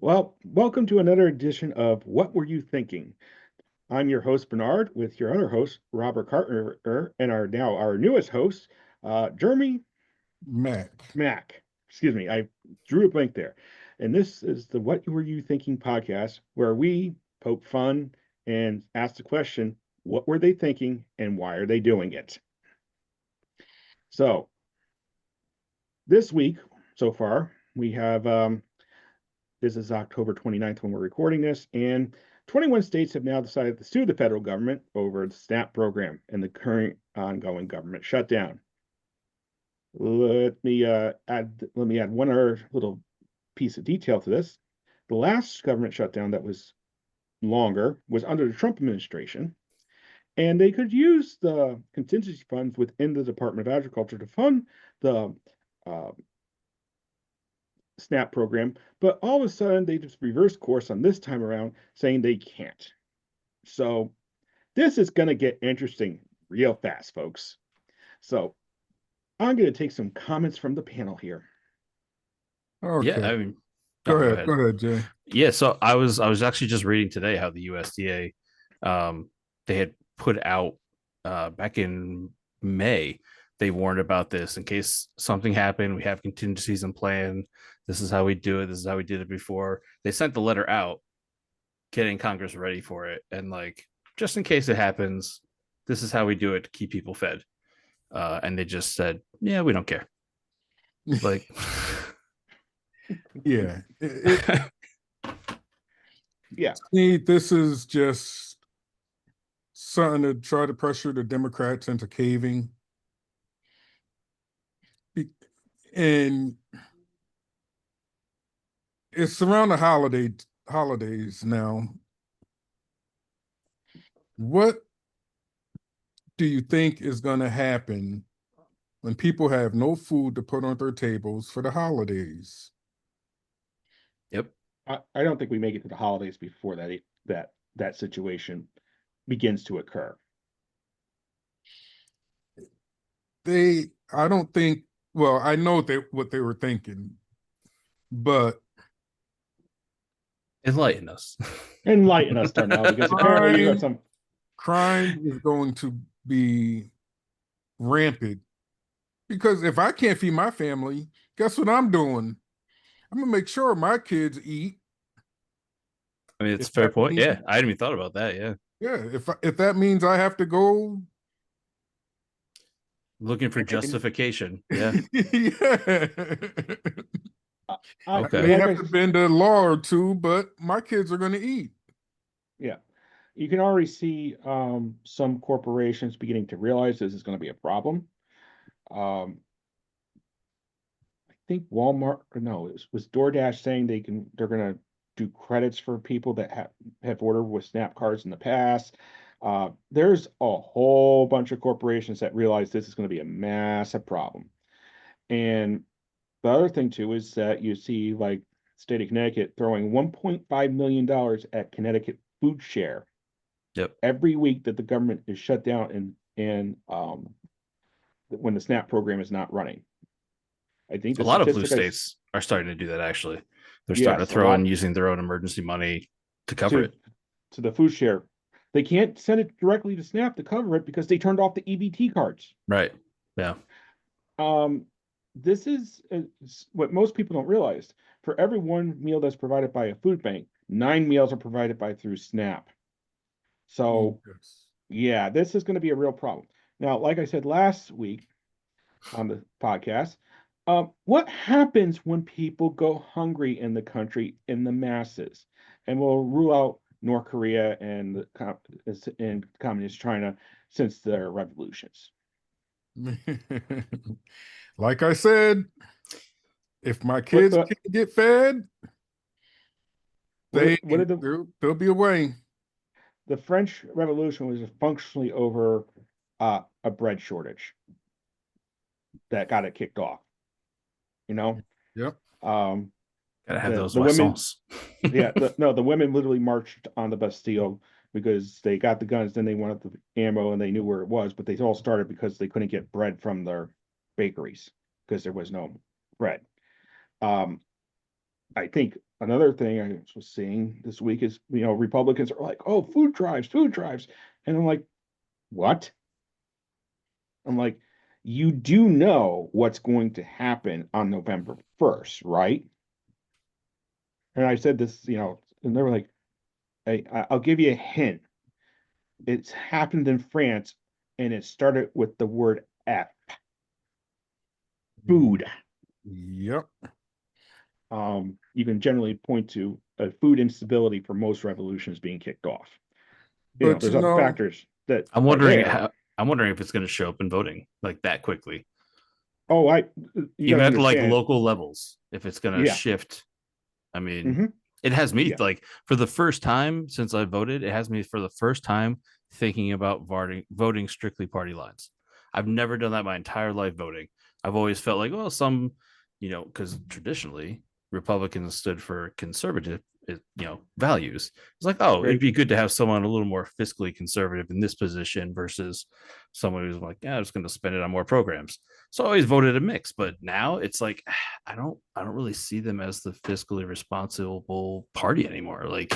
Well, welcome to another edition of What Were You Thinking? I'm your host, Bernard, with your other host, Robert Carter, and our newest host, Jeremy Mac. Mack. Excuse me, I drew a blank there. And this is the What Were You Thinking podcast, where we poke fun and ask the question, what were they thinking and why are they doing it? So this week, so far, we have this is October 29th when we're recording this, and 21 states have now decided to sue the federal government over the SNAP program and the current ongoing government shutdown. Let me add one other little piece of detail to this. The last government shutdown that was longer was under the Trump administration, and they could use the contingency funds within the Department of Agriculture to fund the uh, SNAP program, but all of a sudden they just reversed course on this time around, saying they can't. So this is going to get interesting real fast, folks. So I'm going to take some comments from the panel here. Yeah, Okay. I mean, Go go ahead. ahead. Go ahead, Jay. Yeah, so I was actually just reading today how the USDA they had put out back in May, they warned about this in case something happened. We have contingencies in plan. This is how we do it. This is how we did it before. They sent the letter out, getting Congress ready for it, and like just in case it happens, this is how we do it to keep people fed. And they just said, yeah, we don't care. Like, Yeah. Yeah. This is just something to try to pressure the Democrats into caving. And it's around the holidays now. What do you think is going to happen when people have no food to put on their tables for the holidays? yep. I don't think we make it to the holidays before that situation begins to occur. I don't think, well, I know what they were thinking, but Enlighten us. Enlighten us, Darnell, because apparently you have some. crime is going to be rampant because if I can't feed my family, guess what I'm doing? I'm gonna make sure my kids eat. I mean, it's If a fair that point. means, Yeah, I hadn't even thought about that. Yeah, yeah, if that means I have to go, looking for And, justification. Yeah. yeah, I Okay. may like have to bend a law or two, but my kids are gonna eat. yeah, you can already see some corporations beginning to realize this is going to be a problem. Um, I think Walmart, or no, was DoorDash saying they're going to do credits for people that have ordered with Snap cards in the past. There's a whole bunch of corporations that realize this is going to be a massive problem. And the other thing too is that you see like state of Connecticut throwing $1.5 million at Connecticut Food Share Yep. every week that the government is shut down and when the SNAP program is not running. I think A the lot of blue statistic is states are starting to do that. Actually, they're starting to yes, a throw in lot using their own emergency money to cover to it. to the food share. They can't send it directly to SNAP to cover it because they turned off the EBT cards. Right. Yeah. Um, this is what most people don't realize. For every one meal that's provided by a food bank, 9 meals are provided by through SNAP. So Yes. yeah, this is going to be a real problem. Now, like I said last week on the podcast, what happens when people go hungry in the country in the masses? And we'll rule out North Korea and communist China since their revolutions. Like I said, if my What kids the can't get fed, what did there'll be a way. the French Revolution was functionally over a bread shortage that got it kicked off. You know, Yep. um, Gotta have those the women, croissants. yeah, the women literally marched on the Bastille because they got the guns, then they wanted the ammo, and they knew where it was. But they all started because they couldn't get bread from their bakeries because there was no bread. Um, I think another thing I was seeing this week is, Republicans are like, oh, food drives, food drives. And I'm like, what? I'm like, you do know what's going to happen on November 1st, right? And I said this, and they were like, hey, I'll give you a hint. It's happened in France and it started with the word F, food. Yep. You can generally point to a food instability for most revolutions being kicked off. But There's other factors that I'm are wondering there. how. I'm wondering if it's going to show up in voting like that quickly, Oh, you even gotta at like understand. local levels. If it's going to Yeah. shift, I mean, Mhm. it has me Yeah. like for the first time since I voted. It has me for the first time thinking about voting strictly party lines. I've never done that my entire life voting. I've always felt like, well, because traditionally Republicans stood for conservative, values. It's like, oh, it'd Right. be good to have someone a little more fiscally conservative in this position versus someone who's like, yeah, I'm just going to spend it on more programs. So I always voted a mix, but now it's like I don't really see them as the fiscally responsible party anymore. Like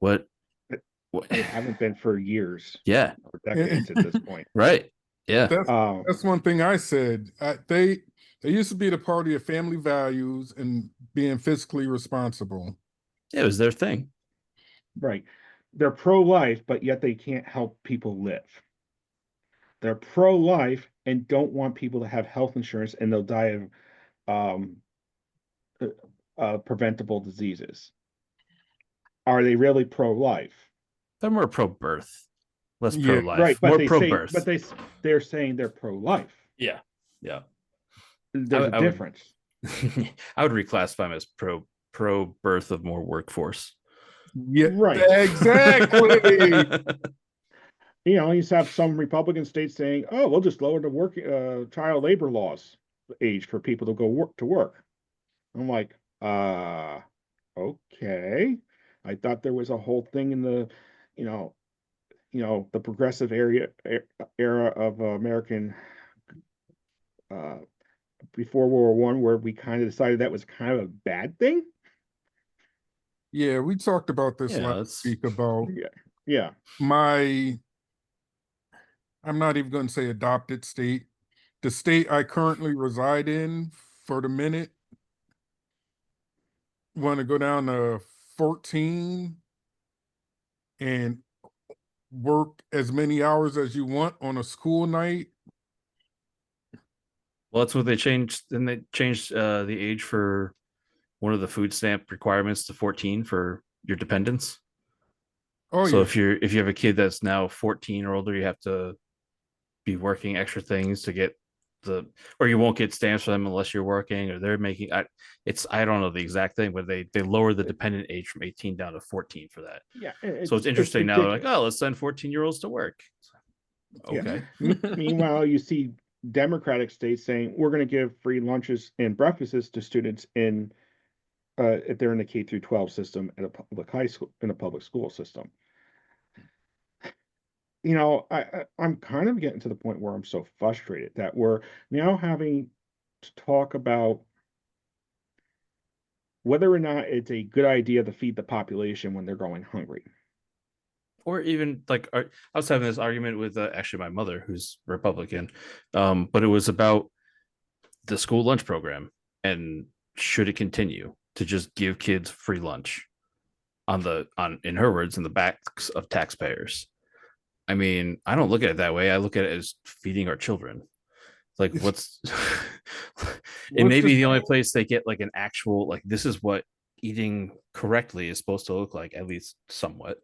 what They haven't been for years, yeah, or decades at this point. right. Yeah. That's one thing I said. They used to be the party of family values and being fiscally responsible. It was their thing. Right. They're pro-life, but yet they can't help people live. They're pro-life and don't want people to have health insurance and they'll die of um, preventable diseases. Are they really pro-life? They're more pro birth, less Yeah, pro life, Right, but more they pro say, birth. but they're saying they're pro-life. Yeah. Yeah. There's a I would- difference. I would reclassify them as pro birth of more workforce. Yeah, Right. exactly. You used to have some Republican states saying, "Oh, we'll just lower the work child labor laws age for people to go work to work." I'm like, okay. I thought there was a whole thing in the, you know, the progressive era of American uh, before World War I, where we kind of decided that was kind of a bad thing. Yeah, we talked about this Yeah, last week about Yeah, yeah, my, I'm not even going to say adopted state, the state I currently reside in for the minute. Want to go down to 14 and work as many hours as you want on a school night. well, that's what they changed. Then they changed the age for one of the food stamp requirements to 14 for your dependents. Oh So yeah. if you have a kid that's now 14 or older, you have to be working extra things to get or you won't get stamps for them unless you're working, or they're making I don't know the exact thing, but they lower the dependent age from 18 down to 14 for that. yeah. So it's interesting now. They're like, ridiculous. oh, let's send 14-year-olds to work. Yeah. Okay. Meanwhile, you see Democratic states saying we're going to give free lunches and breakfasts to students if they're in the K through 12 system at a public high school, in a public school system. I'm kind of getting to the point where I'm so frustrated that we're now having to talk about whether or not it's a good idea to feed the population when they're going hungry. Or even like I was having this argument with actually my mother, who's Republican, but it was about the school lunch program and should it continue to just give kids free lunch in her words, in the backs of taxpayers. I mean, I don't look at it that way. I look at it as feeding our children. Like what's it may be the only place they get like an actual, like, this is what eating correctly is supposed to look like, at least somewhat,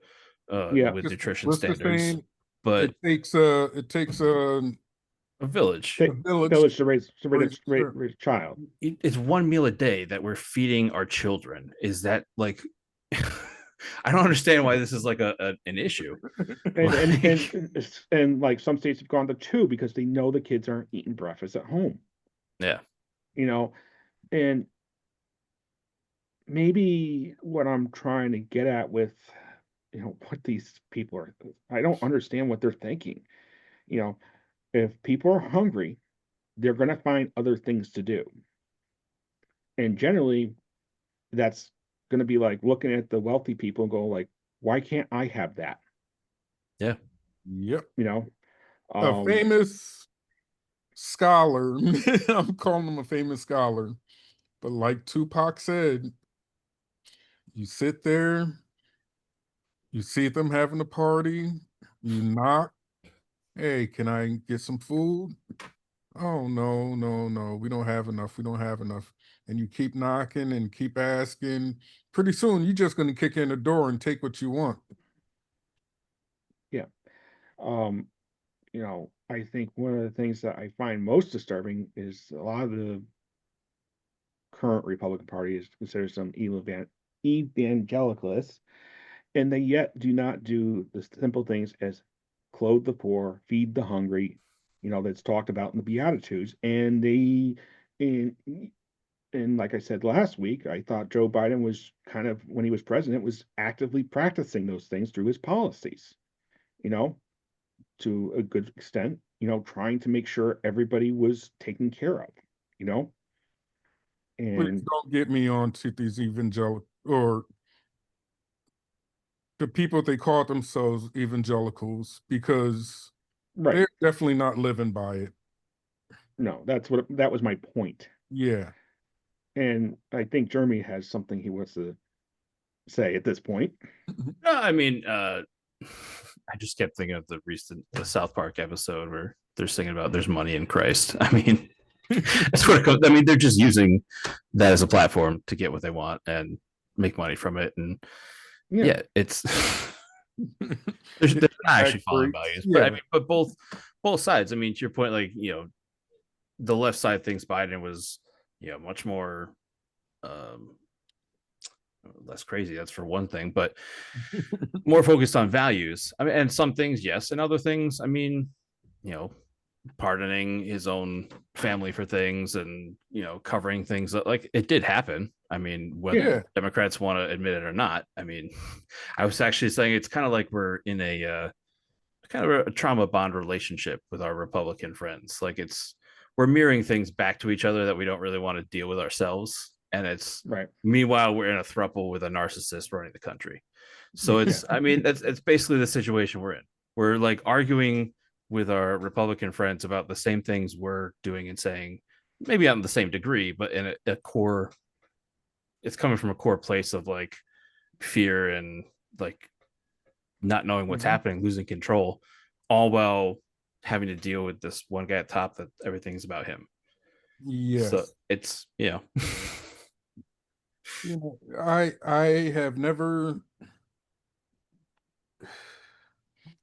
Yeah. with nutrition What's the standards. saying? But It takes a village. Village to raise Sure. a child. It's one meal a day that we're feeding our children. Is that like I don't understand why this is like an issue. And like some states have gone to 2 because they know the kids aren't eating breakfast at home. Yeah. And maybe what I'm trying to get at with what these people are, I don't understand what they're thinking. If people are hungry, they're going to find other things to do. And generally, that's gonna be like looking at the wealthy people and go like, why can't I have that? Yep. You know? A famous scholar, I'm calling him a famous scholar, but like Tupac said, you sit there, you see them having a party, you knock, hey, can I get some food? Oh, no, no, no, we don't have enough. We don't have enough. And you keep knocking and keep asking. Pretty soon, you're just going to kick in the door and take what you want. Yeah. Um, you know, I think one of the things that I find most disturbing is a lot of the current Republican Party is considered some evangelicalists, and they yet do not do the simple things as clothe the poor, feed the hungry, that's talked about in the Beatitudes. And and and like I said last week, I thought Joe Biden was kind of, when he was president, was actively practicing those things through his policies, you know, to a good extent, trying to make sure everybody was taken care of, you know, Please and don't get me on to these evangelical or the people they call themselves evangelicals because right. they're definitely not living by it. No, that was my point. Yeah. And I think Jeremy has something he wants to say at this point. No, I mean, I just kept thinking of the South Park episode where they're singing about there's money in Christ. I mean, that's what it comes. I mean, they're just using that as a platform to get what they want and make money from it. And yeah, it's they're not actually following values. But I mean, but both sides. I mean, to your point, like, the left side thinks Biden was, much more less crazy. That's for one thing, but more focused on values. I mean, and some things, yes, and other things, I mean, pardoning his own family for things and covering things that, like, it did happen. I mean, whether Democrats want to admit it or not. I mean, I was actually saying it's kind of like we're in a kind of a trauma bond relationship with our Republican friends. Like, we're mirroring things back to each other that we don't really want to deal with ourselves. And it's right. Meanwhile, we're in a throuple with a narcissist running the country. So it's, I mean, it's basically the situation we're in. We're like arguing with our Republican friends about the same things we're doing and saying, maybe not in the same degree, but in a core, it's coming from a core place of like fear and like not knowing what's happening, losing control, all while having to deal with this one guy at top that everything's about him. Yes. So it's, I have never,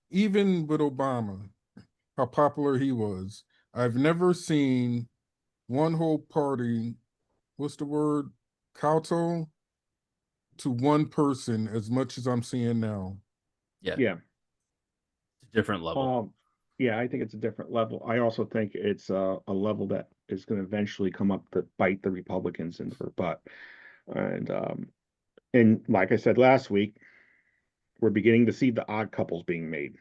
even with Obama, how popular he was, I've never seen one whole party, what's the word, kowtow to one person as much as I'm seeing now. Yeah. Different level. Yeah, I think it's a different level. I also think it's a level that is going to eventually come up to bite the Republicans in their butt. And like I said last week, we're beginning to see the odd couples being made.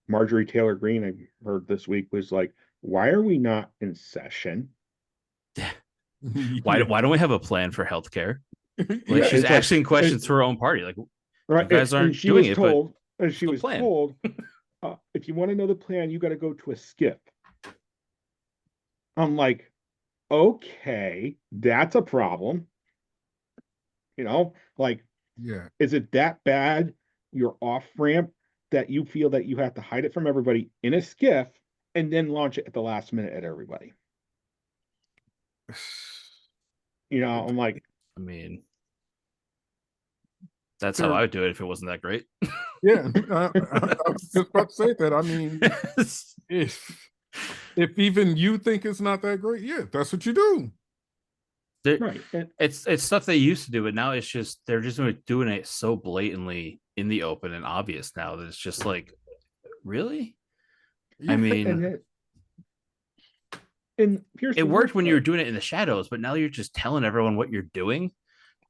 Marjorie Taylor Greene, I heard this week, was like, why are we not in session? Why don't we have a plan for healthcare? Like, she's asking questions to her own party. Like, right, you guys aren't doing it, told, but and she was told, if you want to know the plan, you got to go to a skip. I'm like, okay, that's a problem. Like, is it that bad? You're off ramp that you feel that you have to hide it from everybody in a skiff and then launch it at the last minute at everybody. I'm like, I mean, that's how I would do it if it wasn't that great. Yeah, I was just about to say that. I mean, if even you think it's not that great, yeah, that's what you do. Right. It's stuff they used to do, but now it's just they're just doing it so blatantly in the open and obvious now that it's just like, really? I mean, and here's it worked when you were doing it in the shadows, but now you're just telling everyone what you're doing.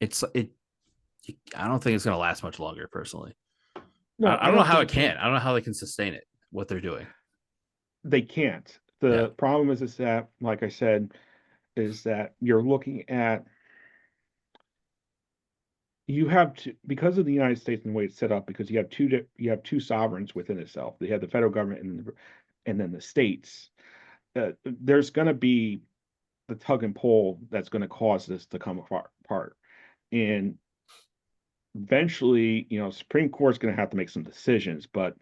I don't think it's going to last much longer, personally. No, I don't know how it can. I don't know how they can sustain it, what they're doing. They can't. The problem is that, like I said, is that you're looking at you have to, because of the United States and the way it's set up, because you have two sovereigns within itself. You have the federal government and then the states. There's going to be the tug and pull that's going to cause this to come apart. And eventually, Supreme Court's going to have to make some decisions, but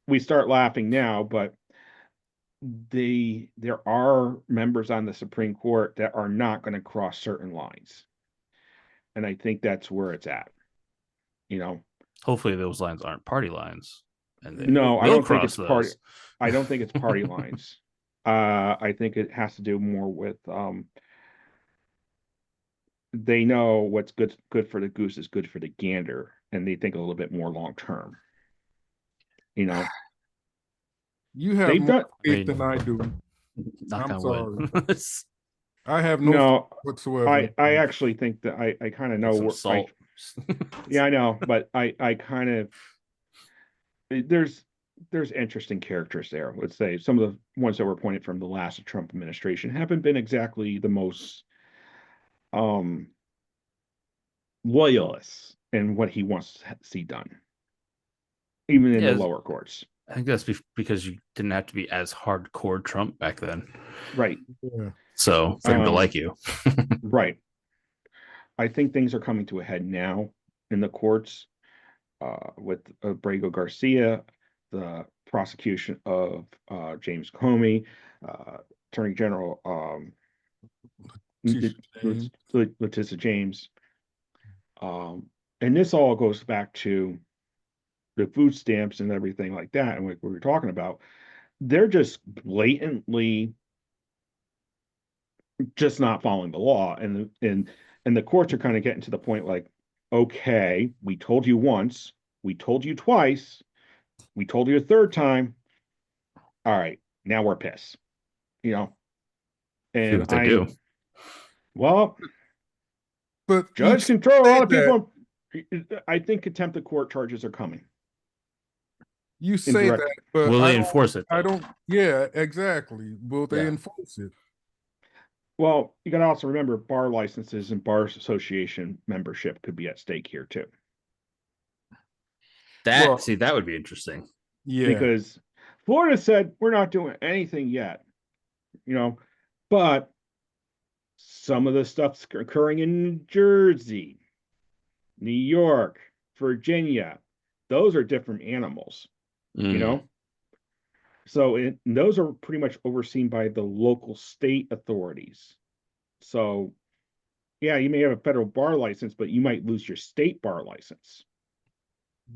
we start laughing now, but there are members on the Supreme Court that are not going to cross certain lines. And I think that's where it's at. Hopefully those lines aren't party lines. And No, I don't think it's those. party. I don't think it's party lines. I think it has to do more with they know what's good for the goose is good for the gander, and they think a little bit more long term. You have They've more done- faith than I do. Knock I'm on sorry. wood. I have no No, faith whatsoever. I actually think that I kind of know Some where salt. yeah, I know, but I kind of there's interesting characters there. Let's say some of the ones that were appointed from the last Trump administration haven't been exactly the most loyalists in what he wants to see done, even in the lower courts. I think that's because you didn't have to be as hardcore Trump back then. Right. Yeah. So for him to like you. Right. I think things are coming to a head now in the courts with Abrego Garcia, the prosecution of James Comey, Attorney General Letitia James. And this all goes back to the food stamps and everything like that, and what we were talking about. They're just blatantly just not following the law, and the courts are kind of getting to the point like, okay, we told you once, we told you twice, we told you a third time. All right, now we're pissed, And See what they do. Well, but judge can throw a lot of people. I think contempt of court charges are coming. You say that, but will they enforce it? I don't. Yeah, exactly. Will they enforce it? Well, you got to also remember bar licenses and bar association membership could be at stake here too. That would be interesting. Yeah, because Florida said we're not doing anything yet, but some of the stuff's occurring in Jersey, New York, Virginia. Those are different animals. So those are pretty much overseen by the local state authorities. So, yeah, you may have a federal bar license, but you might lose your state bar license.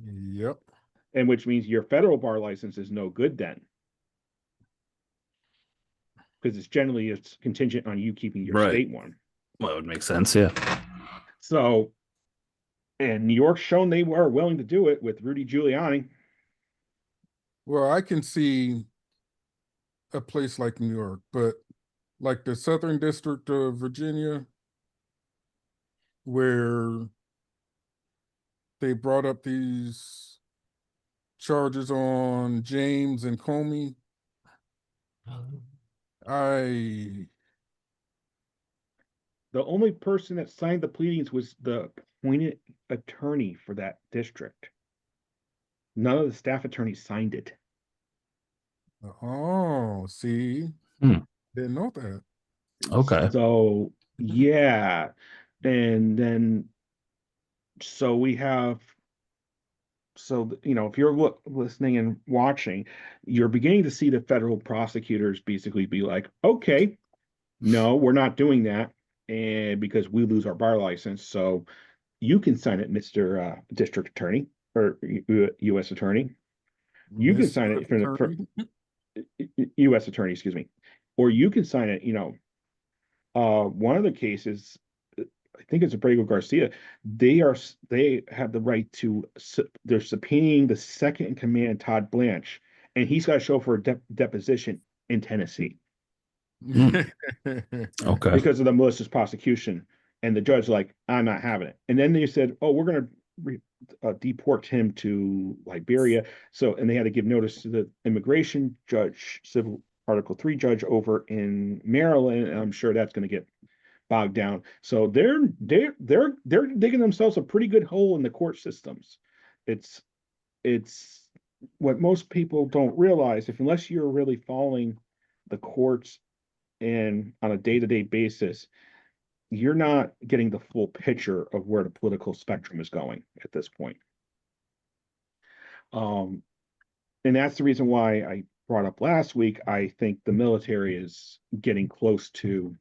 Yep. And which means your federal bar license is no good then. Because it's contingent on you keeping your state one. Well, it would make sense, yeah. So, and New York's shown they were willing to do it with Rudy Giuliani. Well, I can see a place like New York, but like the Southern District of Virginia, where they brought up these charges on James and Comey, the only person that signed the pleadings was the appointed attorney for that district. None of the staff attorneys signed it. Oh, see, didn't know that. Okay. So yeah, and then so we have. So if you're listening and watching, you're beginning to see the federal prosecutors basically be like, okay, no, we're not doing that, and because we lose our bar license, so you can sign it, Mr. District Attorney or U.S. Attorney. You can sign it for U.S. Attorney, excuse me, or you can sign it. One of the cases, I think it's Abrego Garcia. They have the right to. They're subpoenaing the second in command, Todd Blanche, and he's got to show for a deposition in Tennessee. Okay. Because of the malicious prosecution, and the judge like, I'm not having it. And then they said, oh, we're going to deport him to Liberia. So, and they had to give notice to the immigration judge, civil Article 3 judge over in Maryland. And I'm sure that's going to get bogged down. So they're digging themselves a pretty good hole in the court systems. It's what most people don't realize, if unless you're really following the courts and on a day-to-day basis, you're not getting the full picture of where the political spectrum is going at this point. And that's the reason why I brought up last week. I think the military is getting close to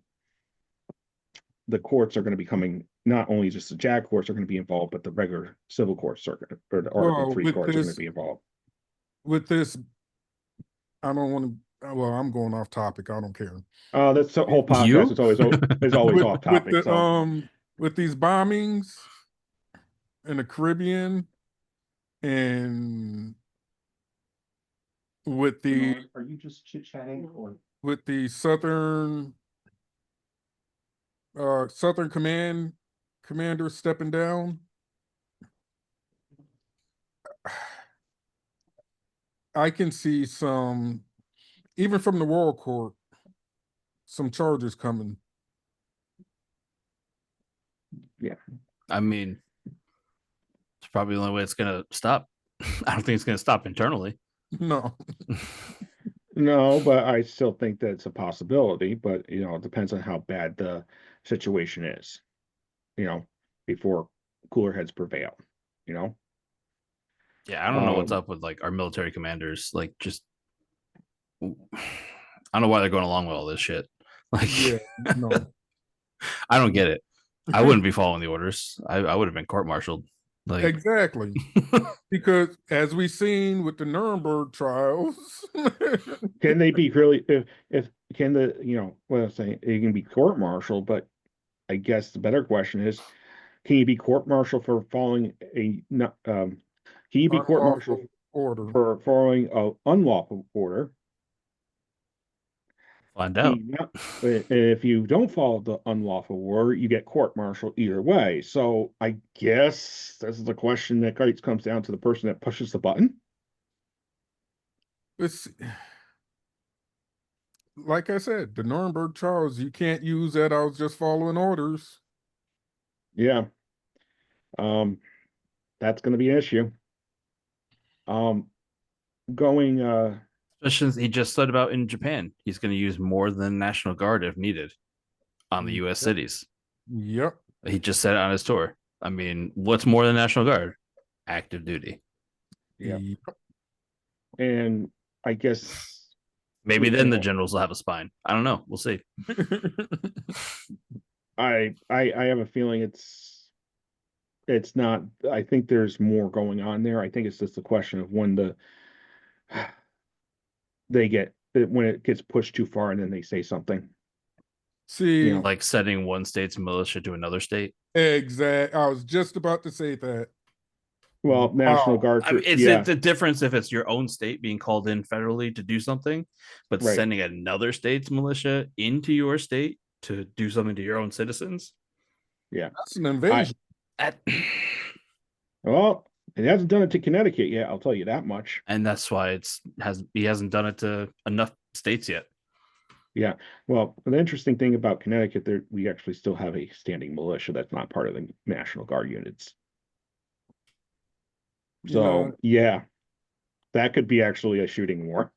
the courts are going to be coming, not only just the JAG courts are going to be involved, but the regular civil court circuit or the Article Well, 3 with courts are going this, to be involved. with this, I don't want to. Well, I'm going off topic. I don't care. That's the whole podcast. You? Is always with, off topic. with the So with these bombings in the Caribbean and with the are you just chit-chatting or with the Southern Command commander stepping down, I can see some, even from the Royal Court, some charges coming. I mean, it's probably the only way it's gonna stop. I don't think it's gonna stop internally. No, no, but I still think that it's a possibility, but it depends on how bad the situation is, before cooler heads prevail, you know. Yeah, I don't know what's Um, up with like our military commanders. Like, just I don't know why they're going along with all this shit. Like, yeah, no. I don't get it. I wouldn't be following the orders. I would have been court-martialed. Like, Exactly. Because as we seen with the Nuremberg trials, can they be really if can the what I'm saying, it can be court martial, but I guess the better question is, can you be court martial for following can you be court martial unlawful order. for following a unlawful order? find out. If you don't follow the unlawful order, you get court martial either way. So I guess this is the question that comes down to the person that pushes the button. It's like I said, the Nuremberg trials, you can't use that. I was just following orders. Yeah. That's going to be an issue. Going Especially since he just said about in Japan, he's going to use more than National Guard if needed on the U.S. cities. Yep. He just said it on his tour. I mean, what's more than National Guard? Active duty. Yeah. Yep. And I guess Maybe then the generals will have a spine. I don't know. We'll see. I have a feeling it's not. I think there's more going on there. I think it's just a question of when when it gets pushed too far and then they say something. See, Like setting one state's militia to another state. exact. I was just about to say that. Well, National Guard. I mean, it's a difference if it's your own state being called in federally to do something, but Right. sending another state's militia into your state to do something to your own citizens. Yeah. That's an invasion. Well, it hasn't done it to Connecticut yet. I'll tell you that much. And that's why he hasn't done it to enough states yet. Yeah. Well, the interesting thing about Connecticut, we actually still have a standing militia that's not part of the National Guard units. So yeah, that could be actually a shooting war.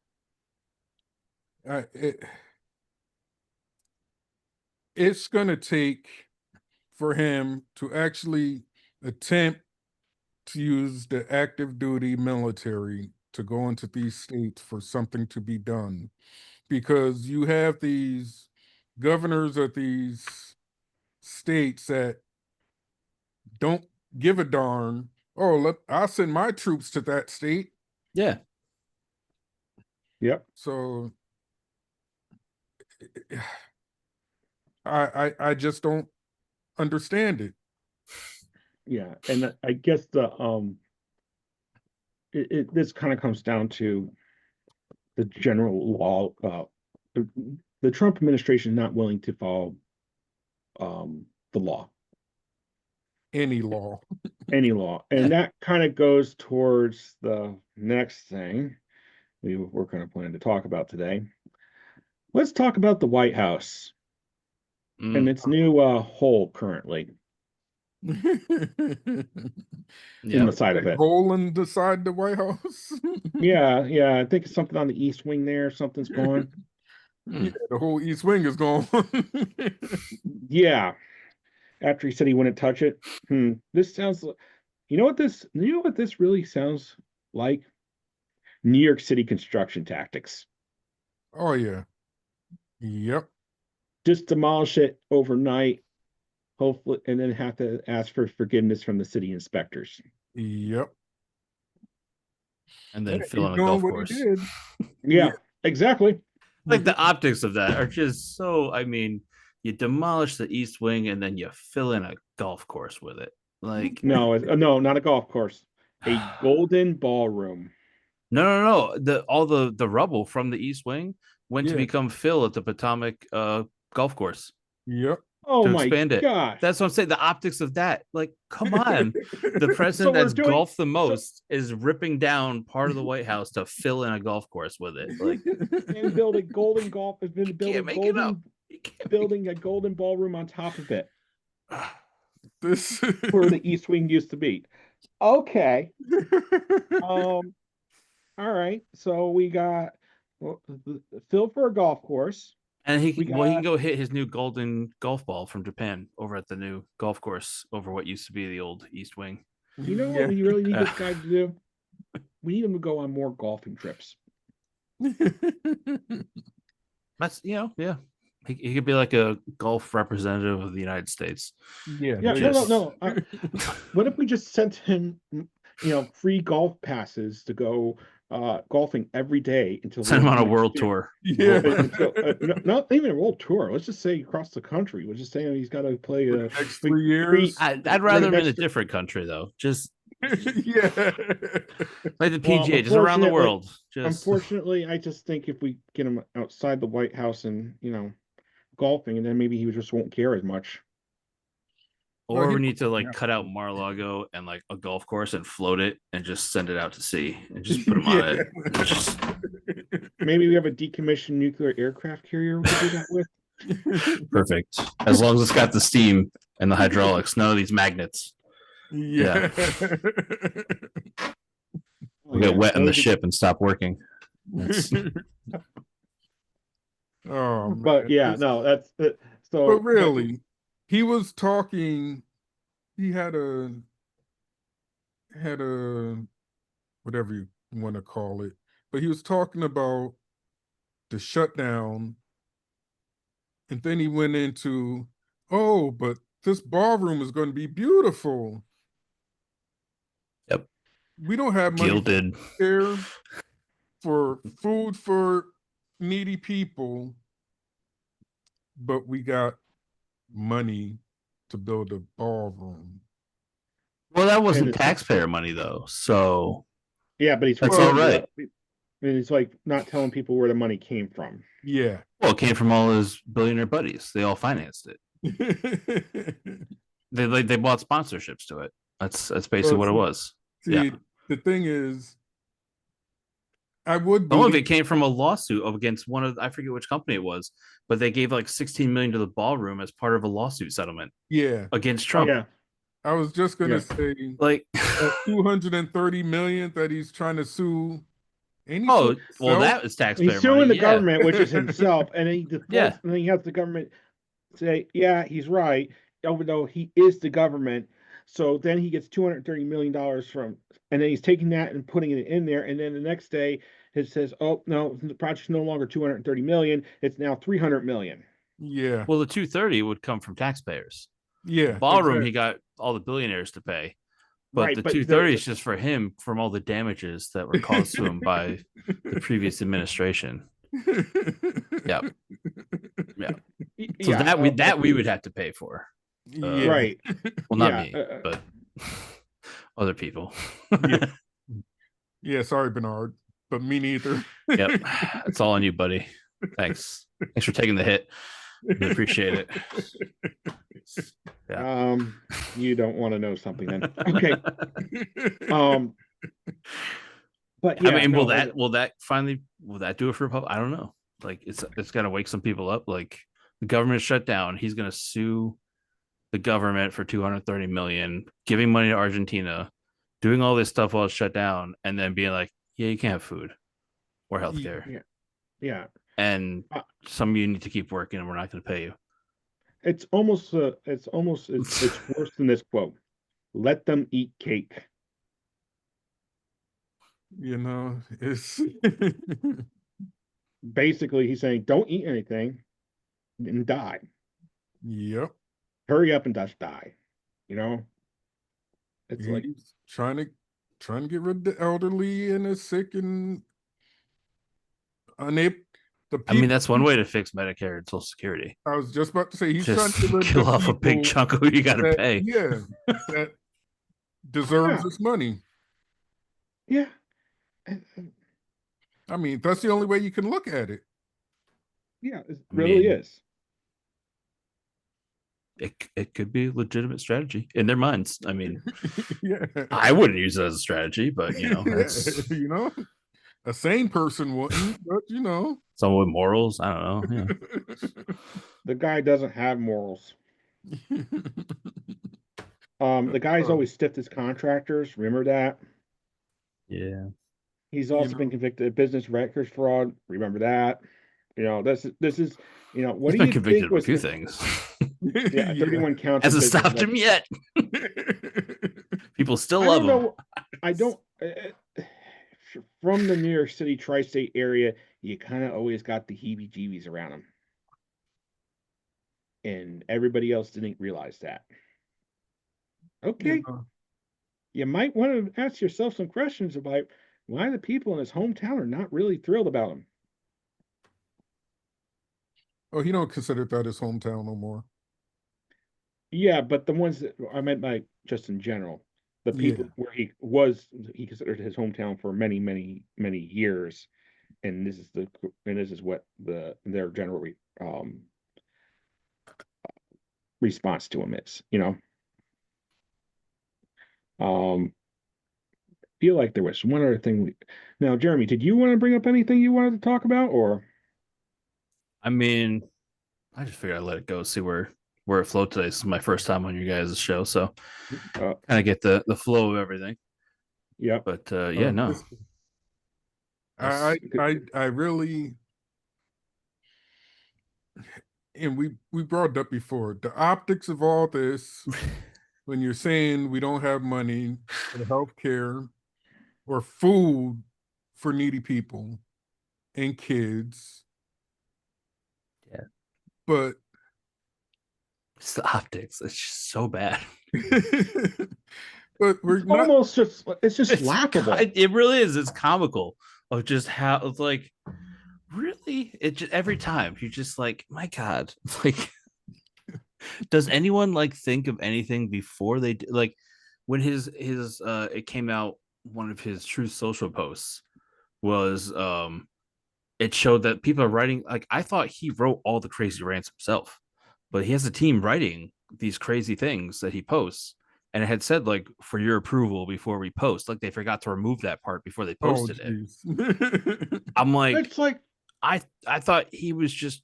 It's going to take for him to actually attempt to use the active duty military to go into these states for something to be done, because you have these governors of these states that don't give a darn. Oh, I'll send my troops to that state. Yeah. Yep. So I just don't understand it. Yeah, and I guess this kind of comes down to the general law. The Trump administration is not willing to follow the law. Any law. Any law. And that kind of goes towards the next thing we're going to plan to talk about today. Let's talk about the White House. and its new hole currently in Yeah. the side of That it. hole in the side of the White House. Yeah, I think it's something on the east wing there. Something's gone. Yeah, the whole East Wing is gone. Yeah, after he said he wouldn't touch it. This sounds. You know what this really sounds like? New York City construction tactics. Oh yeah. Yep. Just demolish it overnight, hopefully, and then have to ask for forgiveness from the city inspectors. Yep. And then Yeah, fill he's in a doing golf what course. he did. Yeah, exactly. Like the optics of that are just so, I mean, you demolish the east wing and then you fill in a golf course with it. Like, No, not a golf course. A golden ballroom. no. All the rubble from the east wing went to Yeah. become fill at the Potomac golf course Yep. Oh to my expand it. gosh. That's what I'm saying. The optics of that. Like, come on. The president we're that's doing- golfed the most is ripping down part of the White House to fill in a golf course with it. Like, and build a golden golf has been can't make it up. You can't building a golden ballroom on top of it This where the east wing used to be. Okay. All right. So we got Phil for a golf course. And he We can got- go hit his new golden golf ball from Japan over at the new golf course over what used to be the old East Wing. You know what we really need this guy to do? We need him to go on more golfing trips. That's yeah. He could be like a golf representative of the United States. Yeah. Yeah, Yes. no. What if we just sent him, free golf passes to go golfing every day until Send him on a next world year? tour. Yeah. Until, not even a world tour. Let's just say across the country. We'll just say he's got to play For a the next 3 years. I'd rather him in a next- different country though. Just Yeah. like the Well, PGA, just around the unfortunately- world. Just Unfortunately, I just think if we get him outside the White House and golfing, and then maybe he just won't care as much. or Well, we he- need to like yeah. cut out Mar-a-Lago and like a golf course and float it and just send it out to sea and just put him on it. It's just Maybe we have a decommissioned nuclear aircraft carrier we could do that with. perfect. As long as it's got the steam and the hydraulics, none of these magnets. Yeah. We'll get wet in the That would be- ship and stop working. That's, Oh, But man. yeah, It's- no, that's it. So, But really, he was talking. He had a whatever you want to call it, but he was talking about the shutdown, and then he went into, oh, but this ballroom is going to be beautiful. Yep. We don't have money gilded. there for food for needy people, but we got money to build a ballroom. Well, that And wasn't it's- taxpayer money though. So yeah, but he's That's forgetting all right. that- And it's like not telling people where the money came from. Yeah. well, it came from all his billionaire buddies. They all financed it. They bought sponsorships to it. That's basically what it was. See, Yeah. the thing is, I would Some of believe, it came from a lawsuit against one of I forget which company it was, but they gave like 16 million to the ballroom as part of a lawsuit settlement yeah. against Trump. Yeah, I was just gonna Yeah. say Like, 230 million that he's trying to sue. Ain't he oh, suing well, himself? that is taxpayer he's suing money. the yeah. government, which is himself, and then he defaults, Yeah. and then he has the government say, "Yeah, he's right," even though he is the government. So then he gets $230 million from, and then he's taking that and putting it in there, and then the next day it says, "Oh no, the project's no longer 230 million; it's now 300 million." Yeah. Well, the 230 would come from taxpayers. Yeah. Ballroom, exactly. he got all the billionaires to pay. But Right, the but 230 is just for him from all the damages that were caused to him by the previous administration. Yeah. So that we would have to pay for. Yeah. right, Well, not Yeah, me, but other people. Yeah. Yeah, sorry, Bernard, but me neither. Yep. It's all on you, buddy. Thanks. Thanks for taking the hit. We appreciate it. Yeah. you don't want to know something then. Okay, but yeah, I mean, no, will that do it for Republic? I don't know. Like it's gotta wake some people up. Like the government shut down. He's going to sue the government for 230 million, giving money to Argentina, doing all this stuff while it's shut down, and then being like, yeah, you can't have food or healthcare. Yeah. Yeah. And Uh, some of you need to keep working and we're not going to pay you. It's worse than this quote. Let them eat cake. You know, it's Basically, he's saying, don't eat anything and die. yep. Hurry up and just die. You know? It's like, He's trying to get rid of the elderly and the sick and unable. The I mean, people, that's one way to fix Medicare and Social Security. I was just about to say he's trying Just to get rid of kill the off a big people chunk of who you got to that- pay. Yeah, that deserves Yeah. this money. yeah. I mean, that's the only way you can look at it. Yeah, it I really mean, is. It could be a legitimate strategy in their minds. I mean, Yeah, I wouldn't use it as a strategy, but you know, that's you know, a sane person wouldn't, but you know, someone with morals. I don't know. The guy doesn't have morals. The guy's Oh. always stiffed his contractors. Remember that? Yeah. He's You also been know. convicted of business records fraud. Remember that? You know, this is, you know, what He's do been you convicted think of a was few the, things. yeah, 31 counts of Hasn't business stopped him records. yet. People still I love don't him. know. I don't. From the New York City tri-state area, you kind of always got the heebie-jeebies around him, and everybody else didn't realize that. Okay, You know, you might want to ask yourself some questions about why the people in his hometown are not really thrilled about him. oh, he don't consider that his hometown no more. Yeah, but the ones that I meant like just in general, the people Yeah. where he considered his hometown for many, many, many years, and this is what their general response to him is, you know. Feel like there was one other thing. Now, Jeremy, did you want to bring up anything you wanted to talk about, or? I mean, I just figured I'd let it go, see where it flowed today. This is my first time on your guys' show, so Uh, kind of get the flow of everything. yeah. But yeah, no. Listen, I really, and we brought it up before, the optics of all this when you're saying we don't have money for healthcare or food for needy people and kids. Yeah. But It's the optics. It's just so bad. but we're It's not almost just it's just It's laughable. It really is. It's comical of just how it's like, really? It just every time you're just like, my God, like, does anyone like think of anything before they like when his it came out, one of his Truth Social posts was it showed that people are writing, like, I thought he wrote all the crazy rants himself, but he has a team writing these crazy things that he posts, and it had said like for your approval before we post, like they forgot to remove that part before they posted it. geez. I'm like, It's like I thought he was just,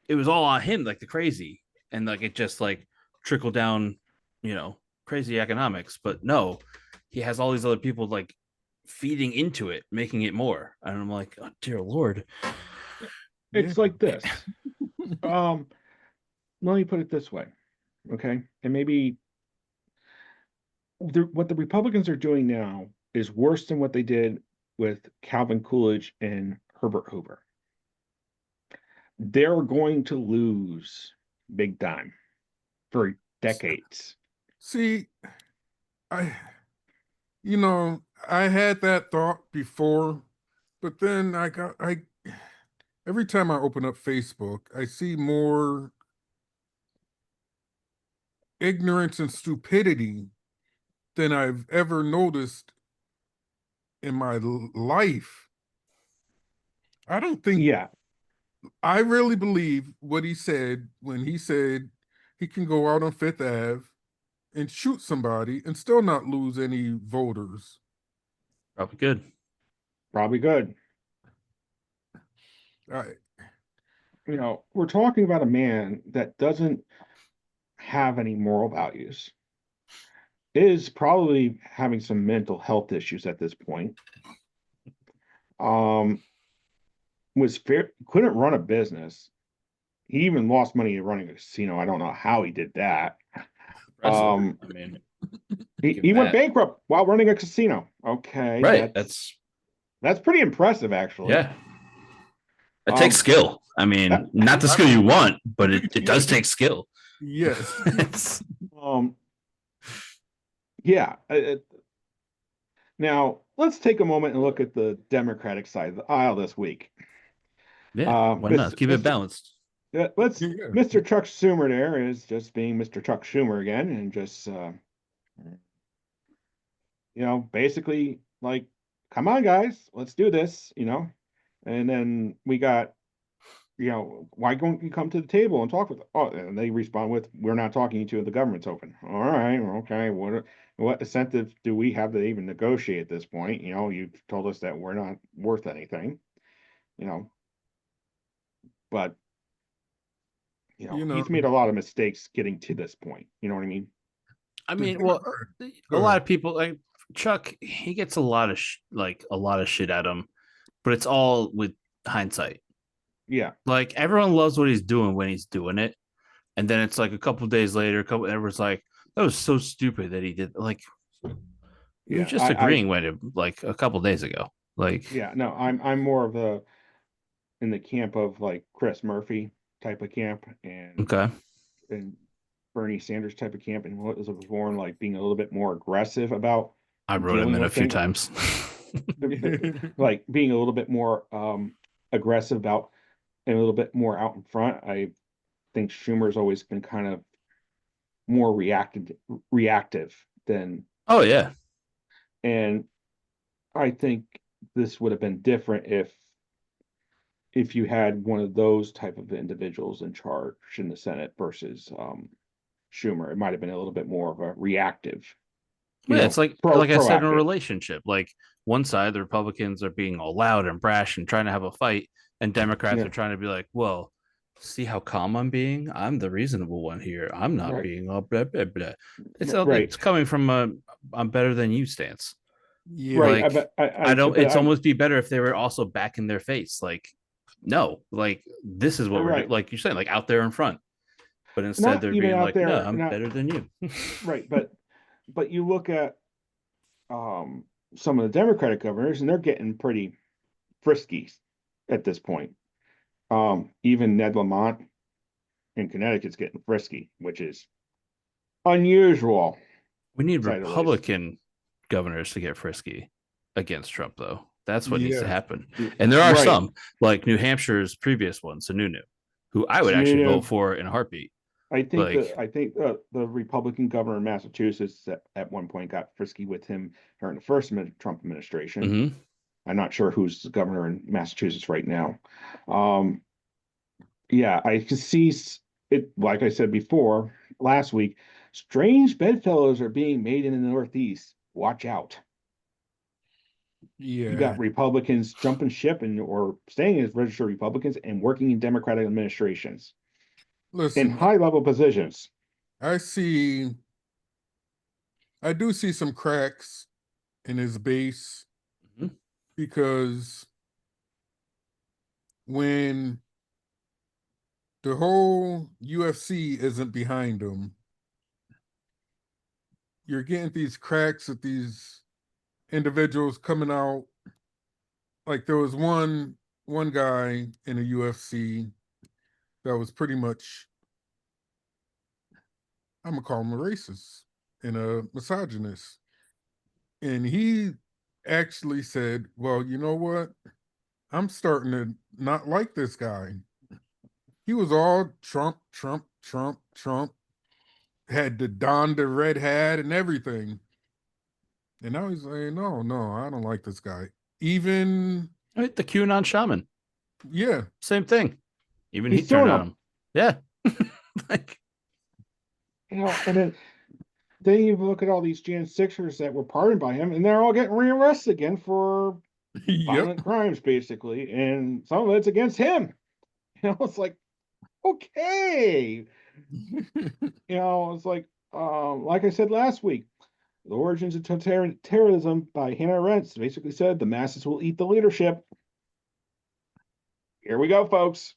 it was all on him, like the crazy, and like it just like trickled down, you know, crazy economics. But no, he has all these other people like feeding into it, making it more. And I'm like, oh dear Lord. it's like this. Let me put it this way, okay? And maybe what the Republicans are doing now is worse than what they did with Calvin Coolidge and Herbert Hoover. They're going to lose big time for decades. See, I you know, I had that thought before, but then I every time I open up Facebook, I see more ignorance and stupidity than I've ever noticed in my life. I don't think Yeah, I really believe what he said when he said he can go out on Fifth Ave and shoot somebody and still not lose any voters. Probably good. probably good. I, you know, we're talking about a man that doesn't have any moral values, is probably having some mental health issues at this point. Um, couldn't run a business. He even lost money running a casino. I don't know how he did that. I mean, He, give he went that. bankrupt while running a casino. Okay, Right. that's pretty impressive, actually. Yeah. It takes Um, skill. I mean, not the skill you want, but it does take skill. Yes. It's, um, yeah. Now let's take a moment and look at the Democratic side of the aisle this week. yeah. Why not? Keep it balanced. Yeah. Mr. Chuck Schumer there is just being Mr. Chuck Schumer again, and just basically like, come on, guys, let's do this, And then we got, why don't you come to the table and talk with them? Oh, and they respond with, we're not talking to you, the government's open. All right, okay, what incentive do we have to even negotiate at this point? You've told us that we're not worth anything, you know, but he's made a lot of mistakes getting to this point. You know what I mean? I The mean, well, Democrat- a Go lot ahead. of people like Chuck, he gets a lot of a lot of shit at him, but it's all with hindsight. Yeah. Like everyone loves what he's doing when he's doing it, and then it's like a couple days later, everyone's like, "That was so stupid that he did." Like we were Yeah. just agreeing with him like a couple days ago. Like, Yeah. No, I'm more of in the camp of like Chris Murphy type of camp, okay, and Bernie Sanders type of camp, and what was it before, like being a little bit more aggressive about I wrote him dealing in a with few things, times. like being a little bit more aggressive about, and a little bit more out in front. I think Schumer's always been kind of more reactive than, Oh yeah, and I think this would have been different if you had one of those type of individuals in charge in the Senate versus Schumer. It might have been a little bit more of a reactive, yeah. It's like I said in a proactive. relationship. Like one side, the Republicans are being all loud and brash and trying to have a fight, and Democrats Yeah, are trying to be like, "Well, see how calm I'm being. I'm the reasonable one here. I'm not right, being all blah blah blah." right, It's coming from a "I'm better than you" stance. Yeah. right. I Like bet I don't. but It's I almost be better if they were also back in their face. Like no, like this is what we're doing. right, Like you're saying, like out there in front. But instead, not they're even being out like, "No, there, I'm not better than you." right, but you look at um some of the Democratic governors, and they're getting pretty frisky at this point. Even Ned Lamont in Connecticut's getting frisky, which is unusual, We need to say the least. Republican governors to get frisky against Trump, though. That's what needs to Yeah. happen. And there are Right. some, like New Hampshire's previous one, Sununu, who I would actually Sununu. vote for in a heartbeat. I think Like, the Republican governor in Massachusetts at one point got frisky with him during the first Trump administration. mhm. I'm not sure who's the governor in Massachusetts right now. Yeah, I can see it. Like I said before last week, strange bedfellows are being made in the Northeast. Watch out. You Yeah. got Republicans jumping ship or staying as registered Republicans and working in Democratic administrations in Listen, high level positions. I do see some cracks in his base Mhm. because when the whole UFC isn't behind him, you're getting these cracks with these individuals coming out. Like there was one guy in the UFC that was pretty much, I'm gonna call him a racist and a misogynist. And he actually said, well, you know what? I'm starting to not like this guy. He was all Trump, Trump, Trump, Trump, had the don the red hat and everything. And now he's saying, no, no, I don't like this guy. Even, Right, the QAnon shaman, yeah, same thing. Even he He's turned suing on them. him. Yeah. Like, And then you look at all these Jan Sixers that were pardoned by him, and they're all getting rearrested again for yep, violent crimes, basically, and some of it's against him. It's like, okay. It's like I said last week, the origins of terrorism by Hannah Arendt basically said the masses will eat the leadership. Here we go, folks.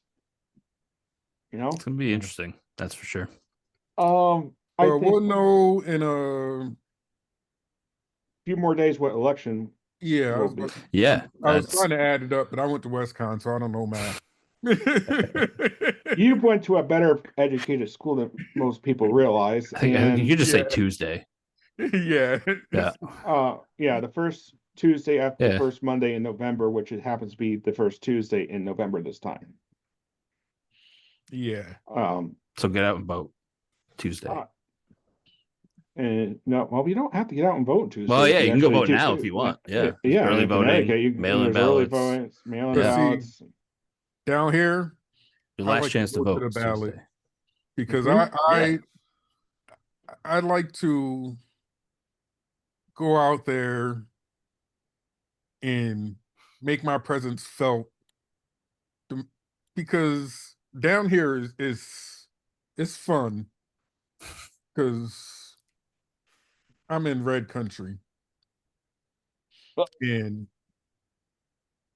It's gonna be interesting. That's for sure. I We'll think know in a few more days what election yeah. will be. Yeah, I was that's trying to add it up, but I went to WestCon, so I don't know math. You went to a better educated school than most people realize. I think you And could just say Yeah. Tuesday. Yeah. Yeah. the first Tuesday after Yeah. the first Monday in November, which it happens to be the first Tuesday in November this time. Yeah. So get out and vote Tuesday. And no, well, you don't have to get out and vote Tuesday. Well, yeah, you can go actually vote now if you want. Yeah. yeah. Early In voting, Connecticut, mail-in there's early ballots. votes, mail-in But see, ballots. Down here, Your I last like chance to go vote the is ballot Tuesday. because Mhm. I like to go out there and make my presence felt because down here is it's fun because I'm in red country. Well- And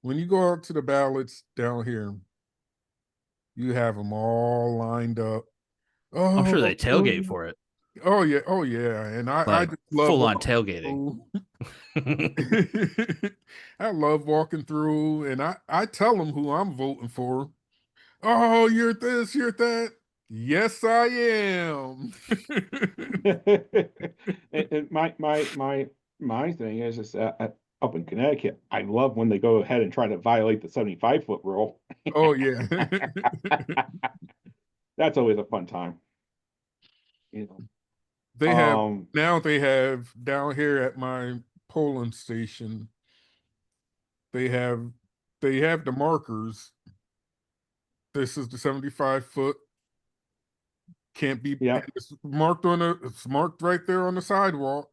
when you go out to the ballots down here, you have them all lined up. I'm sure they Oh, tailgate for it. oh yeah, oh yeah. And I Like just love full on walking tailgating. through. I love walking through and I tell them who I'm voting for. Oh, you're this, you're that. Yes, I am. And my thing is that up in Connecticut, I love when they go ahead and try to violate the 75-foot rule. Oh yeah. That's always a fun time. They have Um, now they have down here at my polling station, they have the markers. This is the 75-foot. Can't be Yep. it's marked right there on the sidewalk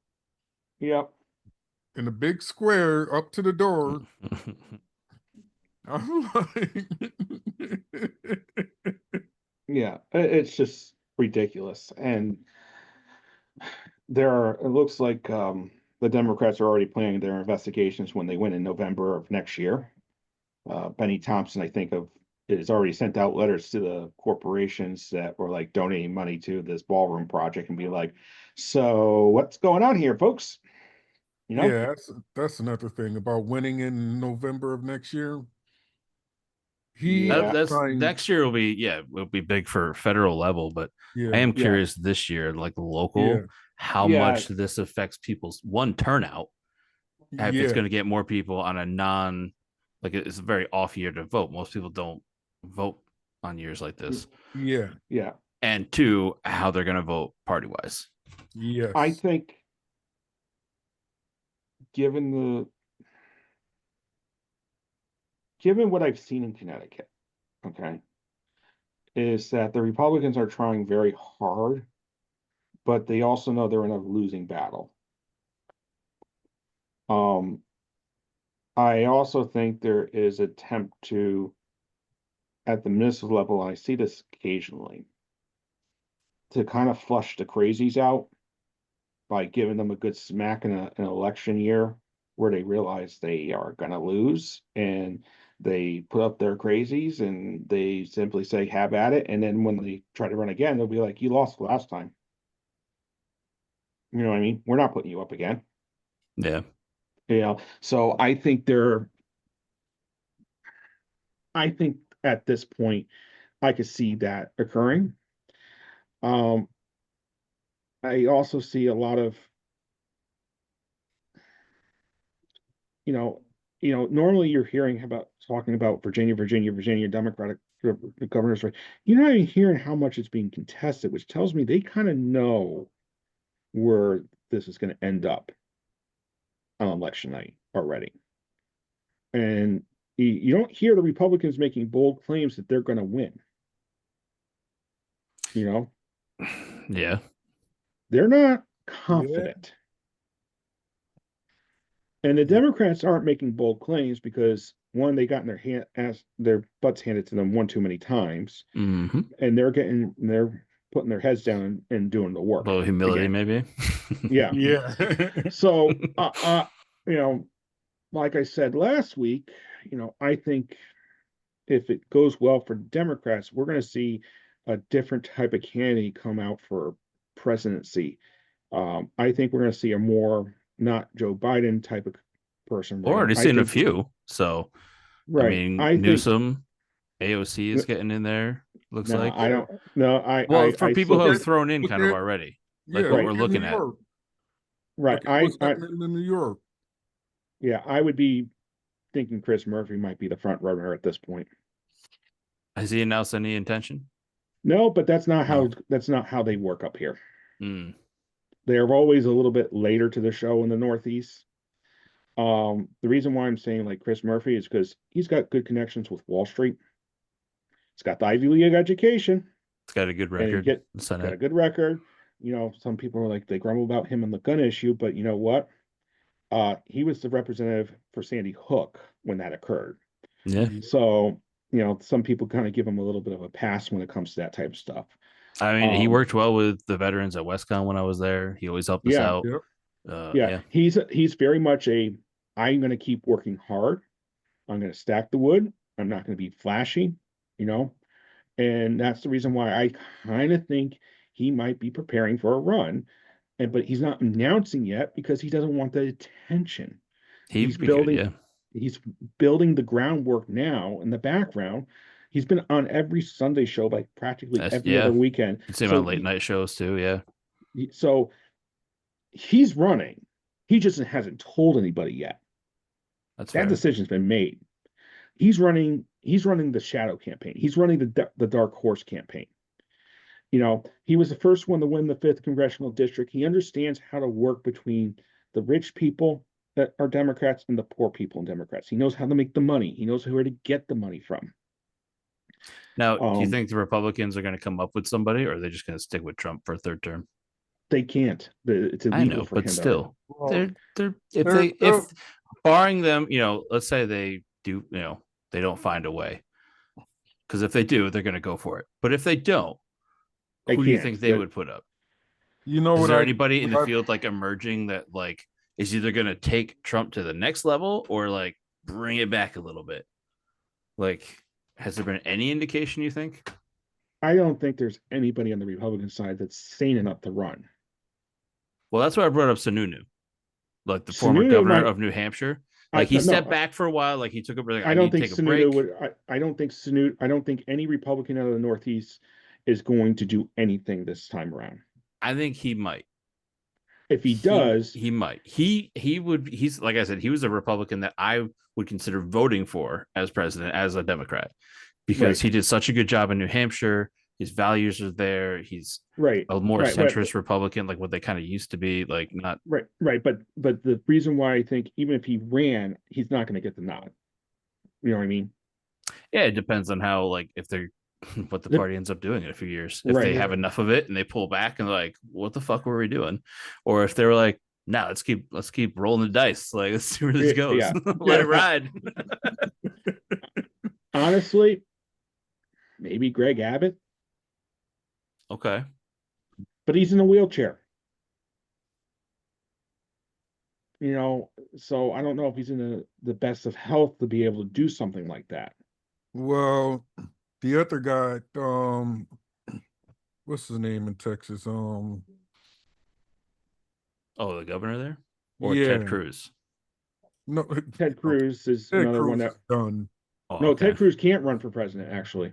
Yep. in a big square up to the door. I'm like, Yeah. It's just ridiculous. And it looks like the Democrats are already planning their investigations when they win in November of next year. Benny Thompson, I think has already sent out letters to the corporations that were like donating money to this ballroom project and be like, so what's going on here, folks? yeah, that's another thing about winning in November of next year. Yeah. That's trying- next year will be big for federal level, but Yeah, I am Yeah. curious this year, like local, Yeah. how Yeah. much this affects people's turnout. If it's yeah, going to get more people on a it's a very off year to vote. Most people don't vote on years like this. yeah, Yeah. And two, how they're going to vote party wise. yes. I think given what I've seen in Connecticut, okay, is that the Republicans are trying very hard, but they also know they're in a losing battle. I also think there is attempt to, at the municipal level, and I see this occasionally, to kind of flush the crazies out by giving them a good smack in an election year where they realize they are going to lose and they put up their crazies and they simply say, have at it. And then when they try to run again, they'll be like, you lost last time. You know what I mean? We're not putting you up again. Yeah. So I think at this point, I could see that occurring. I also see a lot of, normally you're hearing talking about Virginia Democratic governors, right? You're not even hearing how much it's being contested, which tells me they kind of know where this is going to end up on election night already. And you don't hear the Republicans making bold claims that they're going to win. Yeah. They're not confident. And the Democrats aren't making bold claims because one, they got in their butts handed to them one too many times, Hmm. and they're putting their heads down and doing the A work. little humility, again. maybe. Yeah. Yeah. So, you know, like I said last week, I think if it goes well for Democrats, we're going to see a different type of candidate come out for presidency. I think we're going to see a more not Joe Biden type of person We're run. already I seeing a think, few. So, I right. mean, I think, Newsom, AOC is getting in there. Looks no, like. I don't, no, Well, for I people still who have think, thrown in Look kind of at already, like yeah, what Right. we're look at looking New at. York. right. Look at what's happening in New York. Yeah, I would be thinking Chris Murphy might be the front runner at this point. Has he announced any intention? No, but that's not No. how they work up here. Mm. They're always a little bit later to the show in the Northeast. The reason why I'm saying like Chris Murphy is because he's got good connections with Wall Street. He's got the Ivy League education, It's got a good and he record. get The got a Senate. good record. Some people are like they grumble about him and the gun issue, but you know what? He was the representative for Sandy Hook when that occurred. Yeah. So, some people kind of give him a little bit of a pass when it comes to that type of stuff. I mean, he Um, worked well with the veterans at WestCon when I was there. He always helped us yeah, out. Yep. yeah. Yeah. He's very much I'm going to keep working hard. I'm going to stack the wood. I'm not going to be flashy, you know, and that's the reason why I kind of think he might be preparing for a run. But he's not announcing yet because he doesn't want the attention. He's He'd be good. building Yeah. he's building the groundwork now in the background. He's been on every Sunday show like practically every Yeah. other weekend. You see him So on late night shows too. Yeah. so he's running. He just hasn't told anybody yet. That's That fair. decision's been made. He's running the shadow campaign. He's running the dark horse campaign. He was the first one to win the 5th congressional district. He understands how to work between the rich people that are Democrats and the poor people and Democrats. He knows how to make the money. He knows where to get the money from. Now, do you Um, think the Republicans are going to come up with somebody, or are they just going to stick with Trump for a third term? they can't. It's I illegal know, for but him. still, Well, they're they're- if barring them, let's say they do, they don't find a way, because if they do, they're going to go for it. But if they don't, They who do you can't. think they would put up? you know Is what there I anybody in the what I- field like emerging that like is either going to take Trump to the next level or like bring it back a little bit? Like, has there been any indication, you think? I don't think there's anybody on the Republican side that's sane enough to run. Well, that's why I brought up Sununu, like the former Sununu governor might. of New Hampshire. Like he stepped back for a while, like he took a break. I I don't need to think take a Sununu break. would. I don't think Sununu. I don't think any Republican out of the Northeast is going to do anything this time around. I think he might. If he does, he might. He would. He's like I said, he was a Republican that I would consider voting for as president, as a Democrat, because Right. he did such a good job in New Hampshire. His values are there. He's right, a more right, centrist Republican, like what they kind of used to be. Like not. right. But the reason why I think even if he ran, he's not going to get the nod. You know what I mean? Yeah, it depends on how like if they're what the party ends up doing in a few years. If they Right. have enough of it and they pull back and they're like, what the fuck were we doing? Or if they were like, no, let's keep rolling the dice. Like let's see where this goes. Yeah. Let it ride. Honestly, maybe Greg Abbott, Okay. but he's in a wheelchair. So I don't know if he's in the best of health to be able to do something like that. Well, the other guy, what's his name in Texas? Oh, the governor there? Or yeah, Ted Cruz? no, Ted Cruz is Ted another Cruz one that. is done. Oh, No, okay. Ted Cruz can't run for president, actually.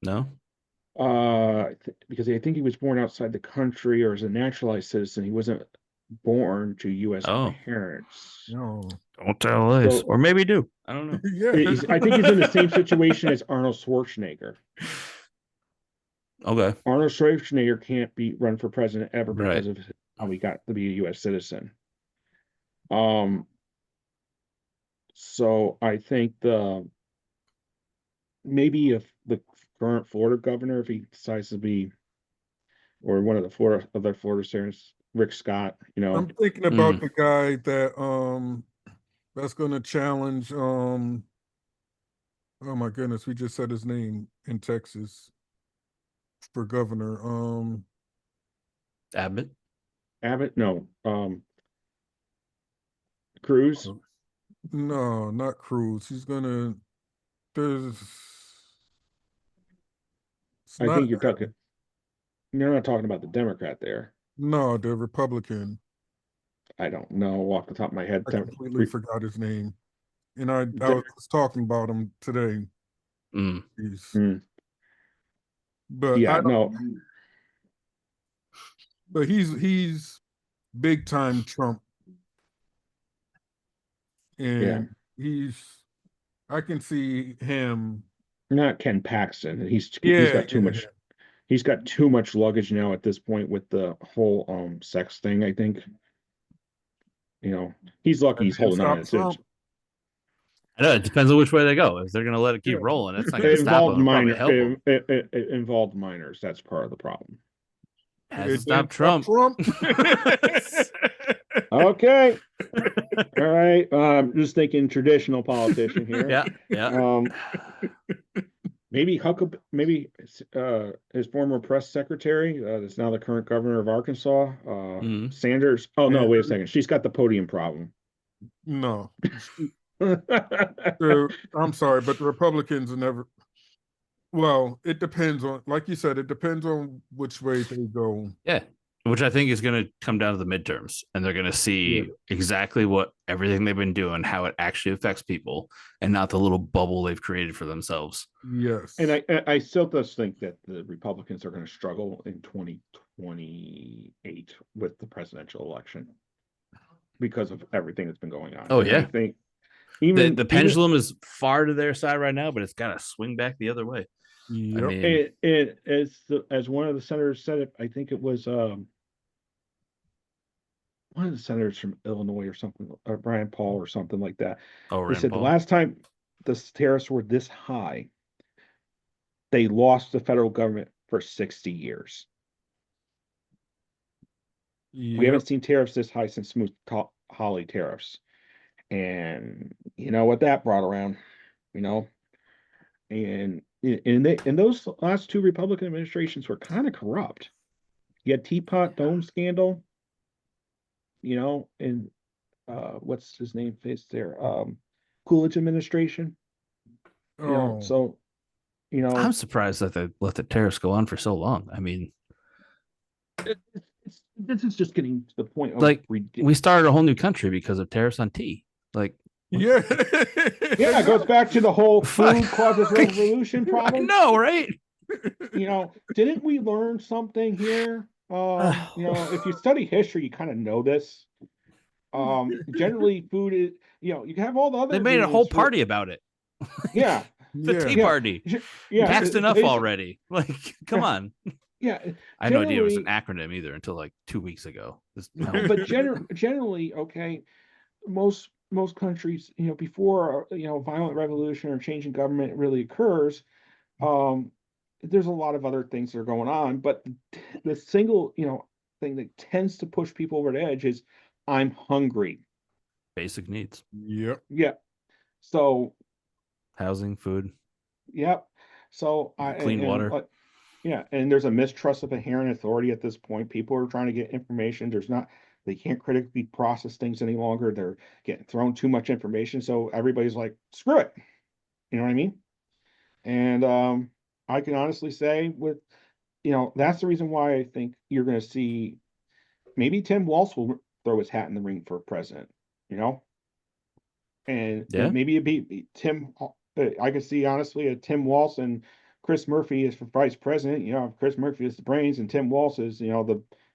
No? Because I think he was born outside the country or as a naturalized citizen. He wasn't born to U.S. Oh. parents. No, Don't tell lies. So- Or maybe do. I don't know. yeah, I think he's in the same situation as Arnold Schwarzenegger. Okay. Arnold Schwarzenegger can't run for president ever Right. because of how he got to be a U.S. citizen. So I think maybe if the current Florida governor, if he decides to be, or one of the other Florida senators, Rick Scott, I'm thinking about Mm. the guy that that's going to challenge. Oh my goodness, we just said his name in Texas for governor. Abbott. Abbott, no, Cruz. Oh, No, not Cruz. He's gonna. There's. It's I not. think you're not talking about the Democrat there. No, the Republican. I don't know off the top of my head. I completely forgot his name, and I was talking about him today. Mm. He's, but I Yeah, don't. no, But he's big time Trump, yeah, and I can see him. not Ken Paxton. He's Yeah, got too yeah, much. He's got too much luggage now at this point with the whole sex thing. I think. He's lucky he's and holding on. stop Trump. I know it depends on which way they go. If they're gonna let it keep Yeah. rolling, that's not It gonna stop them. involved It'll probably help them. It involved minors. That's part of the problem. Hasn't It stopped didn't stop Trump. Okay. All right. Just thinking traditional politician here. Yeah, yeah. Maybe his former press secretary, that's now the current governor of Arkansas, Mhm. Sanders. Oh no, wait a Sanders. second. She's got the podium problem. No, I'm sorry, but the Republicans are never. Well, it depends on, like you said, it depends on which way they go. Yeah. Which I think is going to come down to the midterms, and they're going to see exactly what everything they've been doing, how it actually affects people, and not the little bubble they've created for themselves. Yes, And I still just think that the Republicans are going to struggle in 2028 with the presidential election because of everything that's been going on. Oh, And yeah. I think The pendulum is far to their side right now, but it's got to swing back the other way. yep. I mean, as one of the senators said it, I think it was one of the senators from Illinois or something, or Brian Paul or something like that. oh, He Rand said the Paul. last time the tariffs were this high, they lost the federal government for 60 years. We haven't seen tariffs this high since Smoot-Hawley tariffs. And you know what that brought around, and those last two Republican administrations were kind of corrupt. You had Teapot Dome scandal, and what's his name faced there? Coolidge administration. Oh, So I'm surprised that they let the tariffs go on for so long. I mean, this is just getting to the point of like we started a whole new country because of tariffs on tea. Like, yeah, yeah, it goes back to the whole Fuck. food causes revolution I problem. know, right? Didn't we learn something here? If you study history, you kind of know this. Generally food is, you can have all the other They made a whole ingredients, party about it. yeah, The yeah. tea Yeah. party. yeah, Taxed enough basic- already. Like, come on. Yeah, I had no idea it was an generally- acronym either until like 2 weeks ago. but generally, okay, most countries, before a violent revolution or change in government really occurs, there's a lot of other things that are going on, but the single thing that tends to push people over the edge is I'm hungry. Basic needs. Yep. Yeah. So Housing, food, yep. So clean water. Yeah, and there's a mistrust of inherent authority at this point. People are trying to get information. They can't critically process things any longer. They're getting thrown too much information. So everybody's like, screw it. You know what I mean? And I can honestly say that's the reason why I think you're going to see maybe Tim Walz will throw his hat in the ring for president, and Yeah. maybe it'd be Tim. I could see honestly a Tim Walz and Chris Murphy is for vice president. Chris Murphy is the brains and Tim Walz is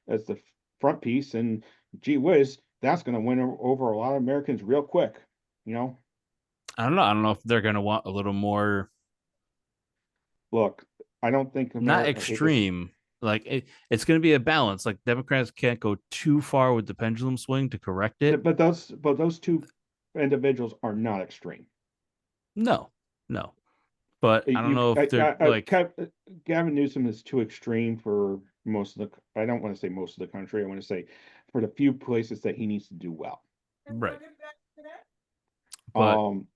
as the front piece. And gee whiz, that's going to win over a lot of Americans real quick. I don't know. I don't know if they're going to want a little more. Look, I don't think Not extreme. Like it's going to be a balance. Like Democrats can't go too far with the pendulum swing to correct it. But those two individuals are not extreme. No. But I don't know if they're like Gavin Newsom is too extreme for most of the. I don't want to say most of the country. I want to say for the few places that he needs to do well. right. But Um,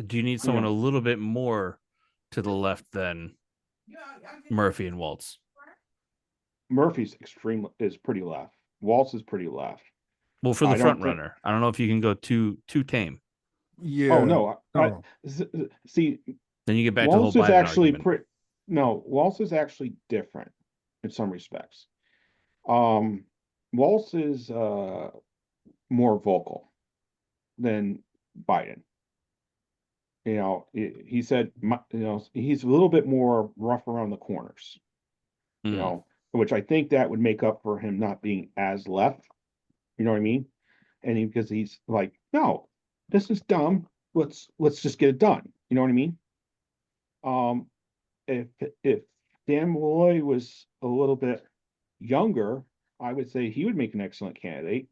do you need you someone know, a little bit more to the left than Murphy and Waltz? Murphy's is pretty left. Waltz is pretty left. Well, for the I don't front think. runner, I don't know if you can go too tame. Oh Yeah. no, Oh. see. Then you get back to the whole Waltz is Biden actually argument. pretty. No, Waltz is actually different in some respects. Waltz is more vocal than Biden. He said, he's a little bit more rough around the corners, Mm. which I think that would make up for him not being as left. You know what I mean? And because he's like, no, this is dumb. Let's just get it done. You know what I mean? Um, if Dan Malloy was a little bit younger, I would say he would make an excellent candidate.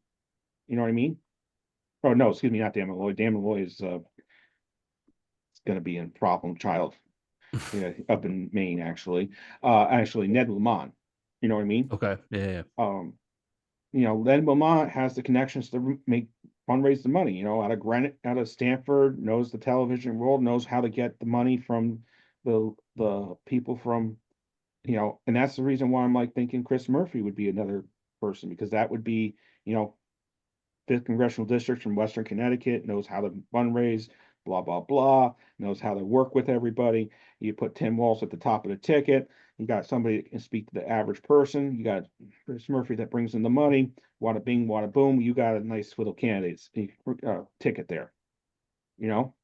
You know what I mean? Oh no, excuse me, not Dan Malloy. Dan Malloy is going to be in problem child, up in Maine actually. Actually, Ned Lamont. You know what I mean? Okay. Yeah. Ned Lamont has the connections to fundraise the money. Out of Stanford, knows the television world, knows how to get the money from the people from, and that's the reason why I'm like thinking Chris Murphy would be another person, because that would be, 5th congressional district from Western Connecticut, knows how to fundraise, blah blah blah, knows how to work with everybody. You put Tim Walz at the top of the ticket. You got somebody that can speak to the average person. You got Chris Murphy that brings in the money. Wada bing, wada boom. You got a nice little candidates ticket there. You know.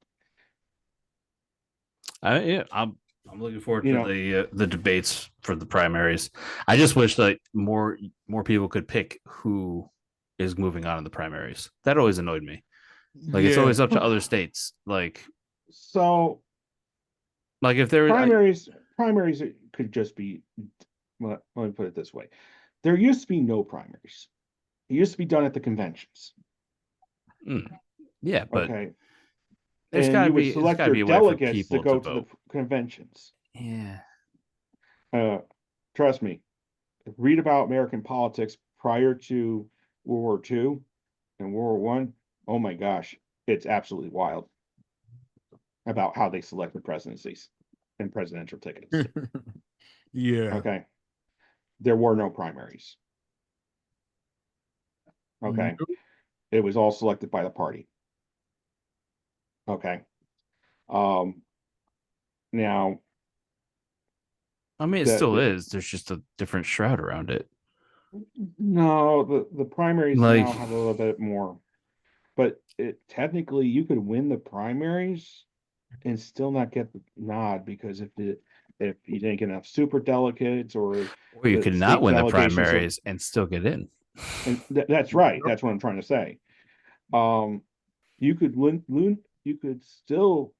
I'm looking forward You to know. the debates for the primaries. I just wish that more people could pick who is moving on in the primaries. That always annoyed me. Like it's Yeah. always up to other states. So if there primaries could just be. Well, let me put it this way: there used to be no primaries. It used to be done at the conventions. yeah, but Okay. there's And got to you would be select your a way for delegates to people to go to the vote. conventions. Yeah. Trust me, read about American politics prior to World War II and World War I. Oh my gosh, it's absolutely wild about how they selected presidencies and presidential tickets. Yeah. Okay. There were no primaries. Okay. It was all selected by the party. Okay. Now, I mean, it still is. There's just a different shroud around it. no, the primaries Like, now have a little bit more, but technically you could win the primaries and still not get the nod, because if you didn't get enough super delegates, or or you the could not state win the delegations of, primaries and still get in. and that's right. That's what I'm trying to say. You could still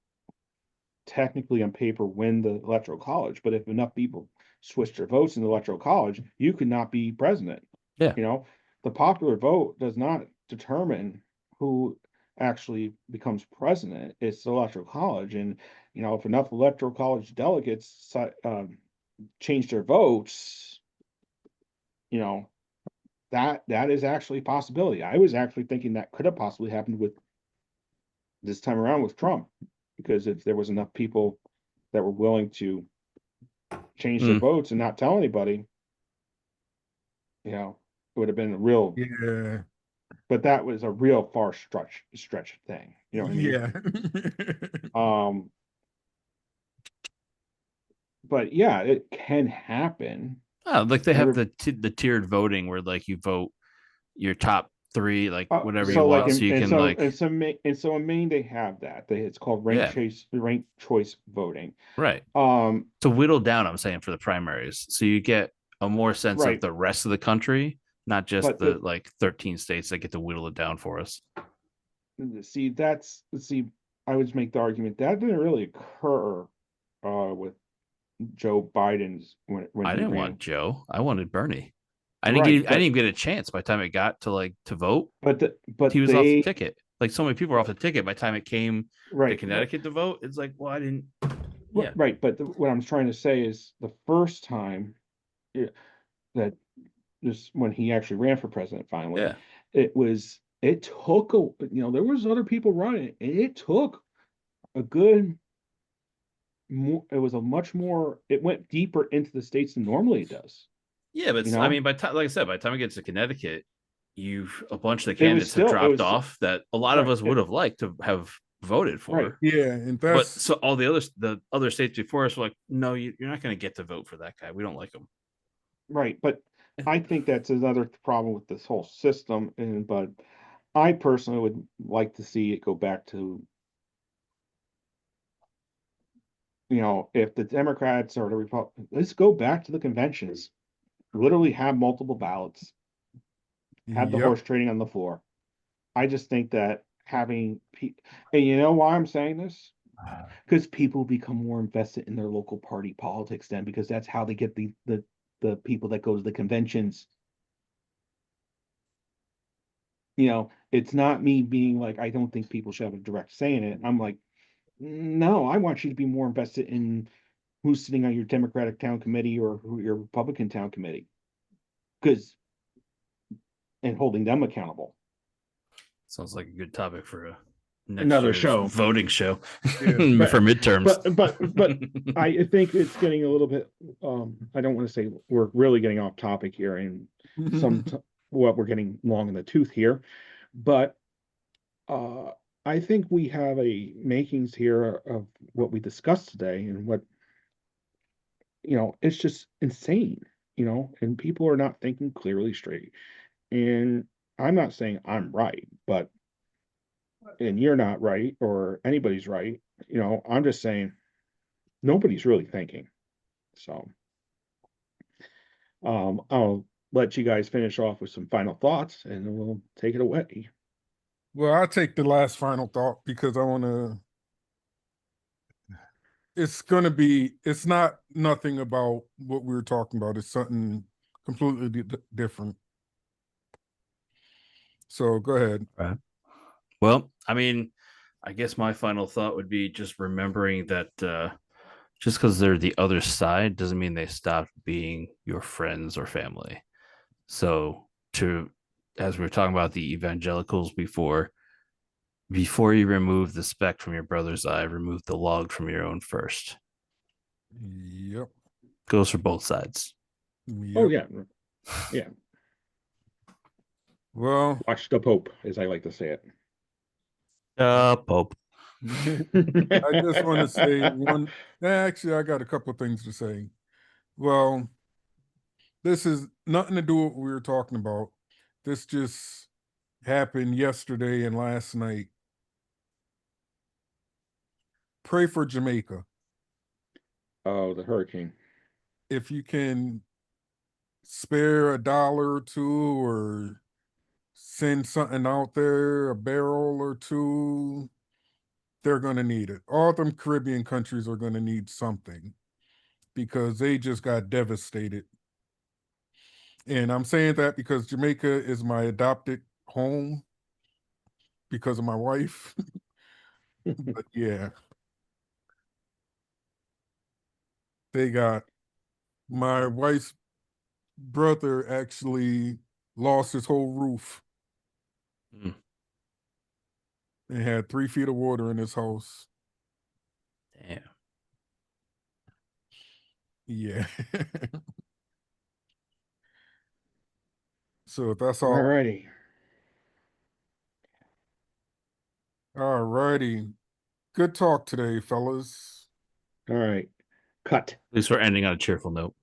technically on paper win the electoral college, but if enough people switch their votes in the electoral college, you could not be president. Yeah. The popular vote does not determine who actually becomes president. It's the electoral college. And if enough electoral college delegates change their votes, that is actually a possibility. I was actually thinking that could have possibly happened with this time around with Trump, because if there was enough people that were willing to change their votes and not tell anybody, it would have been a real. Yeah. But that was a real far stretch thing. You know what I mean? Yeah. But yeah, it can happen. Oh, like they have the tiered voting where you vote your top 3, whatever you want, so you can in Maine they have that. It's called ranked choice voting. Right. To whittle down, I'm saying, for the primaries, so you get a more sense of the rest of the country, not just the 13 states that get to whittle it down for us. See, I would make the argument that didn't really occur with Joe Biden's when I didn't ran. want Joe. I wanted Bernie. I didn't even get a chance by the time it got to vote. But he was off the ticket. So many people were off the ticket by the time it came to Connecticut to vote. It's like, well, I didn't. Yeah. Right, but what I'm trying to say is the first time that just when he actually ran for president, finally, it was it took there was other people running, and it took a good more. It was a much more. It went deeper into the states than normally it does. Yeah, but You I know, mean, by time, like I said, by the time it gets to Connecticut, you've a bunch of the it was candidates have still it dropped was off that a lot of right. us would have liked to have voted Right. for. Yeah, and But that's so all the other states before us were like, no, you're not going to get to vote for that guy. We don't like him. Right, but I think that's another problem with this whole system, and but I personally would like to see it go back to, if the Democrats or the Republicans, let's go back to the conventions. Literally have multiple ballots, have the yep. horse trading on the floor. I just think that and you know why I'm saying this? Because people become more invested in their local party politics then, because that's how they get the people that go to the conventions. It's not me being like, I don't think people should have a direct say in it. I'm like, no, I want you to be more invested in who's sitting on your Democratic town committee or who your Republican town committee, because and holding them accountable. Sounds like a good topic for a next Another year's show. voting show Yeah. for midterms. But I think it's getting a little bit. I don't want to say we're really getting off topic here, and we're getting long in the tooth here, but I think we have a makings here of what we discussed today, and what it's just insane, and people are not thinking clearly straight. And I'm not saying I'm right, and you're not right, or anybody's right. I'm just saying nobody's really thinking. So, I'll let you guys finish off with some final thoughts, and then we'll take it away. Well, I'll take the last final thought because I want to. It's not nothing about what we were talking about. It's something completely different. So go ahead. Right. Well, I mean, I guess my final thought would be just remembering that just because they're the other side doesn't mean they stopped being your friends or family. So, as we were talking about the evangelicals before you remove the speck from your brother's eye, remove the log from your own first. Yep. Goes for both sides. Oh Yep. yeah. Well, Watch the Pope, as I like to say it. Pope. I just want to say one. Actually, I got a couple of things to say. Well, this is nothing to do with what we were talking about. This just happened yesterday and last night. Pray for Jamaica. Oh, the hurricane. If you can spare $1 or two, or send something out there, a barrel or two, they're going to need it. All them Caribbean countries are going to need something because they just got devastated. And I'm saying that because Jamaica is my adopted home because of my wife. But yeah, they got my wife's brother actually lost his whole roof Mm. and had 3 feet of water in his house. Damn. Yeah. So that's All all. righty. All righty. Good talk today, fellas. All right. Cut. At least we're ending on a cheerful note.